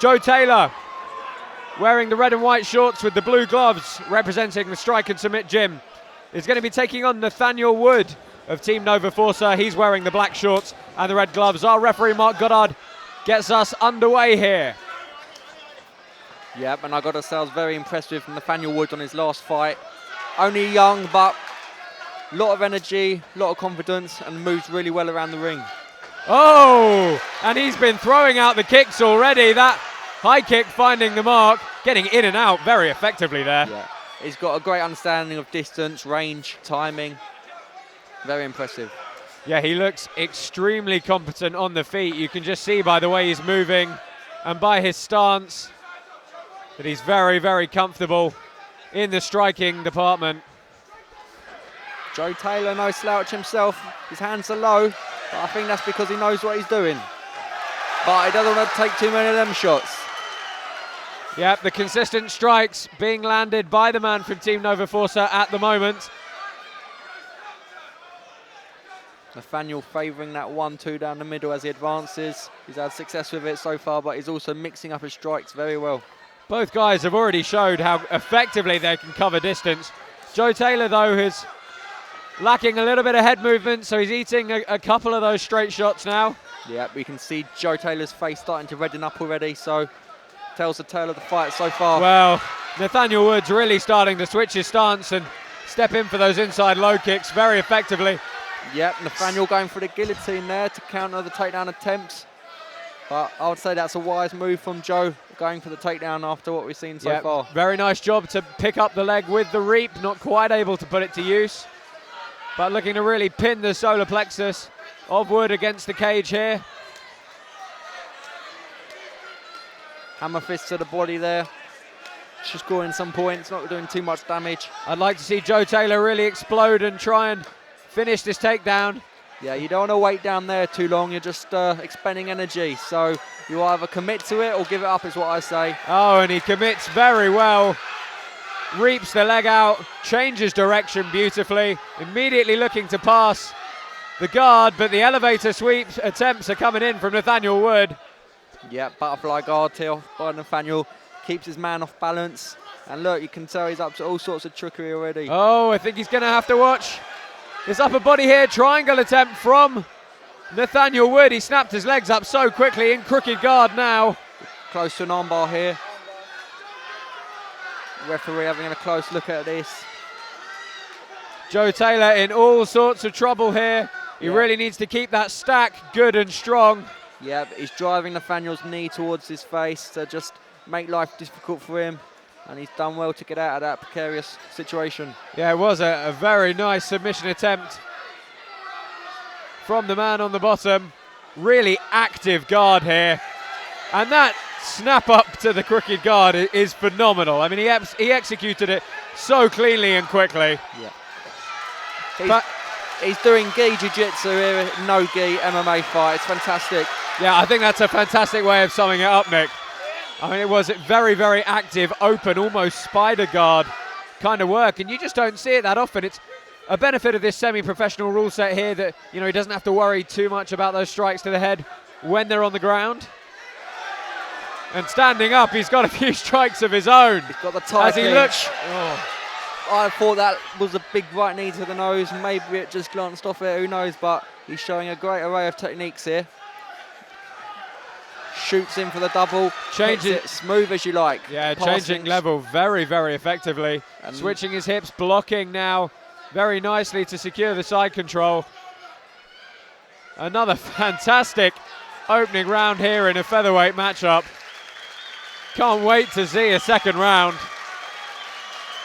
Joe Taylor, wearing the red and white shorts with the blue gloves, representing the Strike and Submit gym, is going to be taking on Nathaniel Wood of Team Nova Forza. He's wearing the black shorts and the red gloves. Our referee, Mark Goddard, gets us underway here. Yep, and I got to say I was very impressed with Nathaniel Wood on his last fight. Only young, but a lot of energy, a lot of confidence, and moves really well around the ring. Oh, and he's been throwing out the kicks already. That high kick finding the mark, getting in and out very effectively there. Yeah. He's got a great understanding of distance, range, timing. Very impressive. Yeah, he looks extremely competent on the feet. You can just see by the way he's moving and by his stance that he's very, very comfortable in the striking department. Joe Taylor, no slouch himself. His hands are low, but I think that's because he knows what he's doing. But he doesn't want to take too many of them shots. Yep, the consistent strikes being landed by the man from Team Nova Forza at the moment. Nathaniel favouring that 1-2 down the middle as he advances. He's had success with it so far, but he's also mixing up his strikes very well. Both guys have already showed how effectively they can cover distance. Joe Taylor, though, is lacking a little bit of head movement, so he's eating a couple of those straight shots now. Yeah, we can see Joe Taylor's face starting to redden up already, so tells the tale of the fight so far. Well, Nathaniel Wood's really starting to switch his stance and step in for those inside low kicks very effectively. Yep, Nathaniel going for the guillotine there to counter the takedown attempts. But I would say that's a wise move from Joe, going for the takedown after what we've seen so far. Very nice job to pick up the leg with the reap, not quite able to put it to use. But looking to really pin the solar plexus of Wood against the cage here. Hammer fist to the body there. Just scoring some points, not doing too much damage. I'd like to see Joe Taylor really explode and try and finish this takedown. Yeah, you don't want to wait down there too long. You're just expending energy. So you either commit to it or give it up is what I say. Oh, and he commits very well. Reaps the leg out, changes direction beautifully, immediately looking to pass the guard, but the elevator sweep attempts are coming in from Nathaniel Wood. Yeah, butterfly guard here by Nathaniel. Keeps his man off balance. And look, you can tell he's up to all sorts of trickery already. Oh, I think he's going to have to watch this upper body here. Triangle attempt from Nathaniel Wood. He snapped his legs up so quickly in crooked guard now. Close to an armbar here. Referee having a close look at this. Joe Taylor in all sorts of trouble here. He really needs to keep that stack good and strong. Yeah, but he's driving Nathaniel's knee towards his face to just make life difficult for him. And he's done well to get out of that precarious situation. Yeah, it was a very nice submission attempt from the man on the bottom. Really active guard here. And that snap up to the crooked guard is phenomenal. I mean, he executed it so cleanly and quickly. Yeah. He's doing gi jiu-jitsu here, no gi MMA fight. It's fantastic. Yeah, I think that's a fantastic way of summing it up, Nick. I mean, it was very, very active, open, almost spider guard kind of work, and you just don't see it that often. It's a benefit of this semi-professional rule set here that, you know, he doesn't have to worry too much about those strikes to the head when they're on the ground. And standing up, he's got a few strikes of his own. He's got the tie as he looks. Oh. I thought that was a big right knee to the nose. Maybe it just glanced off it, who knows, but he's showing a great array of techniques here. Shoots in for the double, changes it smooth as you like. Yeah, changing level very, very effectively. And switching his hips, blocking now very nicely to secure the side control. Another fantastic opening round here in a featherweight matchup. Can't wait to see a second round.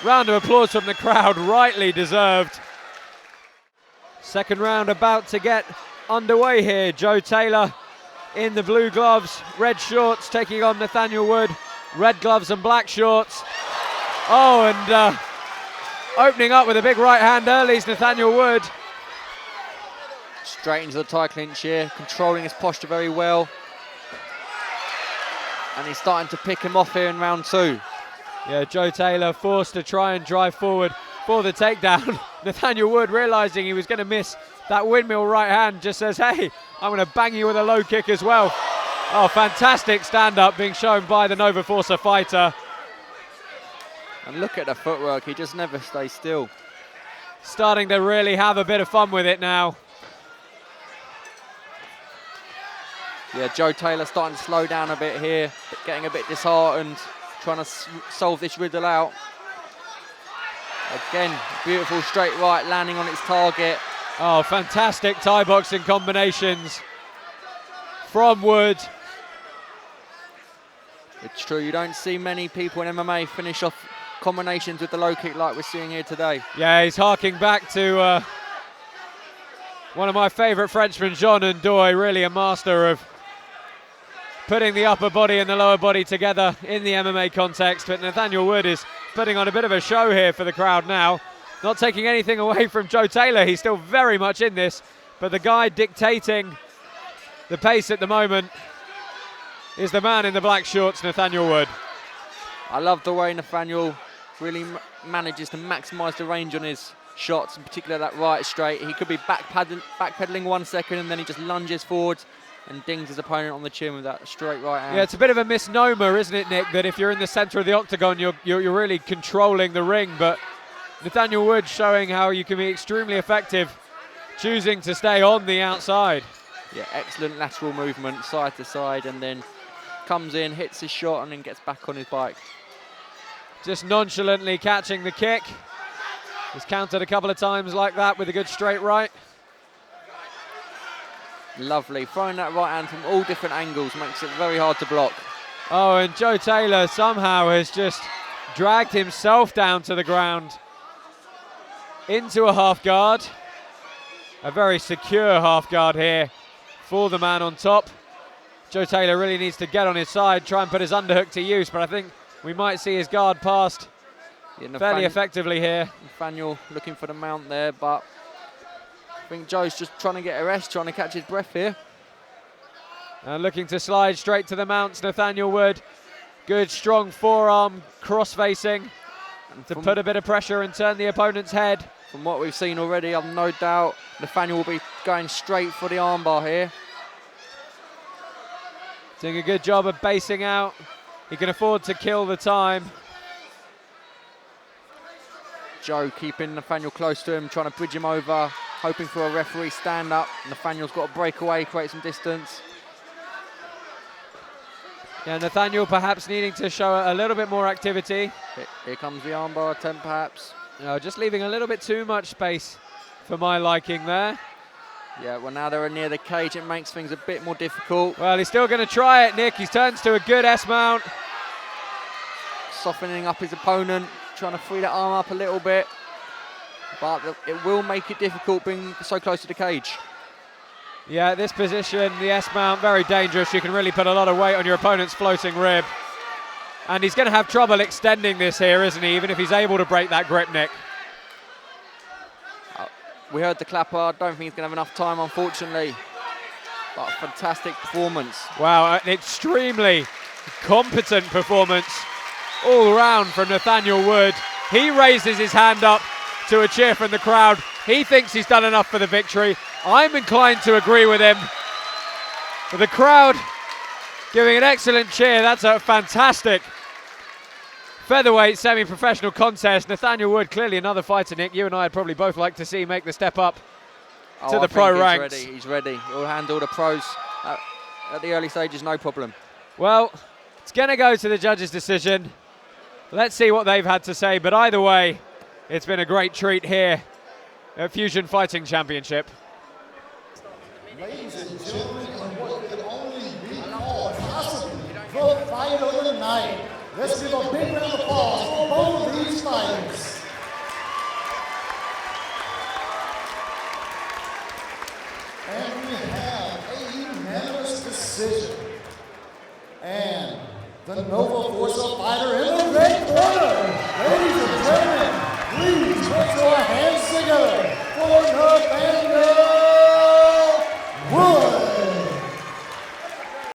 Round of applause from the crowd, rightly deserved. Second round about to get underway here. Joe Taylor in the blue gloves, red shorts, taking on Nathaniel Wood, red gloves and black shorts. Oh, and opening up with a big right hand early is Nathaniel Wood. Straight into the tie clinch here, controlling his posture very well. And he's starting to pick him off here in round two. Yeah, Joe Taylor forced to try and drive forward for the takedown. Nathaniel Wood, realizing he was going to miss that windmill right hand, just says, hey, I'm going to bang you with a low kick as well. Oh, fantastic stand-up being shown by the Nova Forza fighter. And look at the footwork, he just never stays still. Starting to really have a bit of fun with it now. Yeah, Joe Taylor starting to slow down a bit here, getting a bit disheartened, trying to solve this riddle out. Again, beautiful straight right, landing on its target. Oh, fantastic Thai boxing combinations from Wood. It's true, you don't see many people in MMA finish off combinations with the low kick like we're seeing here today. Yeah, he's harking back to one of my favourite Frenchmen, Jean Ndoye, really a master of putting the upper body and the lower body together in the MMA context. But Nathaniel Wood is putting on a bit of a show here for the crowd now. Not taking anything away from Joe Taylor, he's still very much in this, but the guy dictating the pace at the moment is the man in the black shorts, Nathaniel Wood. I love the way Nathaniel really manages to maximise the range on his shots, in particular that right straight. He could be backpedaling 1 second and then he just lunges forward and dings his opponent on the chin with that straight right hand. Yeah, it's a bit of a misnomer, isn't it, Nick, that if you're in the centre of the octagon, you're really controlling the ring, but Nathaniel Wood showing how you can be extremely effective choosing to stay on the outside. Yeah, excellent lateral movement, side to side, and then comes in, hits his shot, and then gets back on his bike. Just nonchalantly catching the kick. He's countered a couple of times like that with a good straight right. Lovely, throwing that right hand from all different angles makes it very hard to block. Oh, and Joe Taylor somehow has just dragged himself down to the ground into a half guard. A very secure half guard here for the man on top. Joe Taylor really needs to get on his side, try and put his underhook to use, but I think we might see his guard passed fairly effectively here. Nathaniel looking for the mount there, but I think Joe's just trying to get a rest, trying to catch his breath here. And looking to slide straight to the mounts, Nathaniel Wood. Good, strong forearm, cross-facing to put a bit of pressure and turn the opponent's head. From what we've seen already, I've no doubt Nathaniel will be going straight for the armbar here. Doing a good job of basing out. He can afford to kill the time. Joe keeping Nathaniel close to him, trying to bridge him over, hoping for a referee stand-up. Nathaniel's got to break away, create some distance. Yeah, Nathaniel perhaps needing to show a little bit more activity. Here comes the armbar attempt, perhaps. No, just leaving a little bit too much space for my liking there. Yeah, well, now they're near the cage, it makes things a bit more difficult. Well, he's still going to try it, Nick. He turns to a good S-mount. Softening up his opponent, trying to free that arm up a little bit. But it will make it difficult being so close to the cage. Yeah, this position, the S-mount, very dangerous. You can really put a lot of weight on your opponent's floating rib. And he's going to have trouble extending this here, isn't he, even if he's able to break that grip, Nick. We heard the clapper. I don't think he's going to have enough time, unfortunately. But fantastic performance. Wow, an extremely competent performance all round from Nathaniel Wood. He raises his hand up to a cheer from the crowd. He thinks he's done enough for the victory. I'm inclined to agree with him. But the crowd giving an excellent cheer. That's a fantastic featherweight semi-professional contest. Nathaniel Wood, clearly another fighter, Nick. You and I would probably both like to see make the step up to the pro ranks. He's ready. He'll handle the pros at the early stages, no problem. Well, it's going to go to the judges' decision. Let's see what they've had to say. But either way, it's been a great treat here at Fusion Fighting Championship. Ladies and gentlemen, and what could only be called possibly the fight of the night. Let's give a big round of applause for both of these fighters. And we have a unanimous decision. And the Nova Forza fighter in the red corner. Ladies and gentlemen, please put your hands together for Nathaniel